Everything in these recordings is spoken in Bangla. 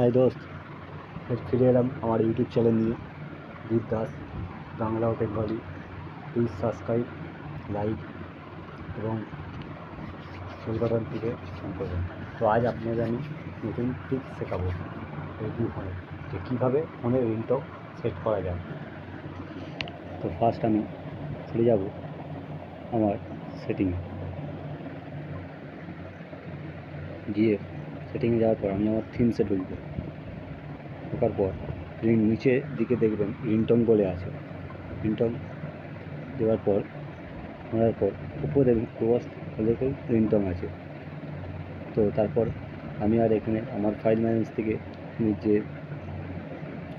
হাই দোস্ত, ফিরে এলাম আমার ইউটিউব চ্যানেল নিয়ে, দীপ দাস বাংলা ও বেঙ্গলি। প্লিজ সাবস্ক্রাইব, লাইক এবং বেল বাটনটিকে অন করবেন। তো আজ আপনাদের আমি নতুন টিপস শেখাবো রেডমি ফোনে, যে কীভাবে ফোনের রিংটোন সেট করা যায়। তো ফার্স্ট আমি চলে যাব আমার সেটিংয়ে, গিয়ে সেটিংয়ে যাওয়ার পর আমি আমার থিমসে ঢুকবো। ঢোকার পর নিচের দিকে দেখবেন রিংটোন বলে আছে। রিংটোন দেওয়ার পর উপরে ক্রস লেখে রিংটোন আছে। তো তারপর আমি আর এখানে আমার ফাইল ম্যানেজ থেকে যে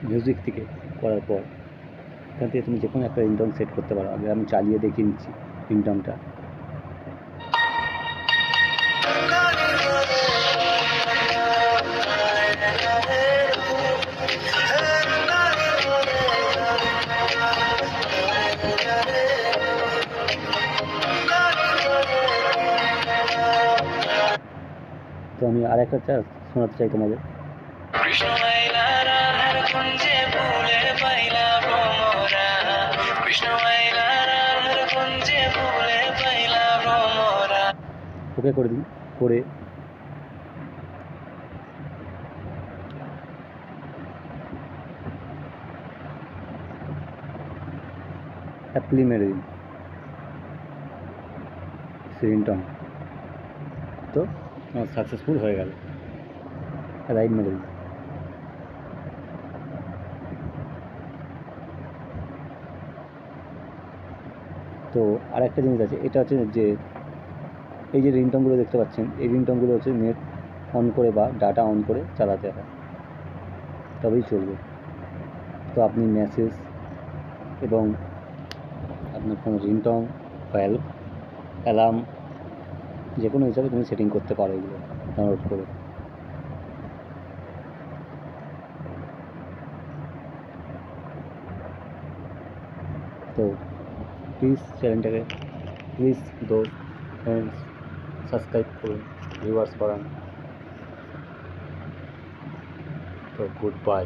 মিউজিক থেকে করার পর এখান থেকে তুমি যে কোনো একটা রিংটোন সেট করতে পারো। আগে আমি চালিয়ে দেখিয়ে নিচ্ছি রিংটোনটা। তো আমি আর একটা শোনাতে চাই তোমাদের। ওকে করে দিন, করে অ্যাপ্লি মেরে দিন রিংটোন। তো আমার সাকসেসফুল হয়ে গেল। রাইট মেরে দিন। তো আর একটা জিনিস আছে, এটা হচ্ছে যে এই যে রিংটোনগুলো দেখতে পাচ্ছেন, এই রিংটোনগুলো হচ্ছে নেট অন করে বা ডাটা অন করে চালাতে হয়, তবেই চলবে। তো আপনি মেসেজ এবং আপনার কোনো রিংটোন বা অ্যালার্ম যে কোনো হিসাবে তুমি সেটিং করতে পারো এগুলো ডাউনলোড করে। তো প্লিজ চ্যানেলটাকে দোস্ত ফ্রেন্ডস সাবস্ক্রাইব করুন, ভিউয়ার্স বাড়ান। তো গুড বাই।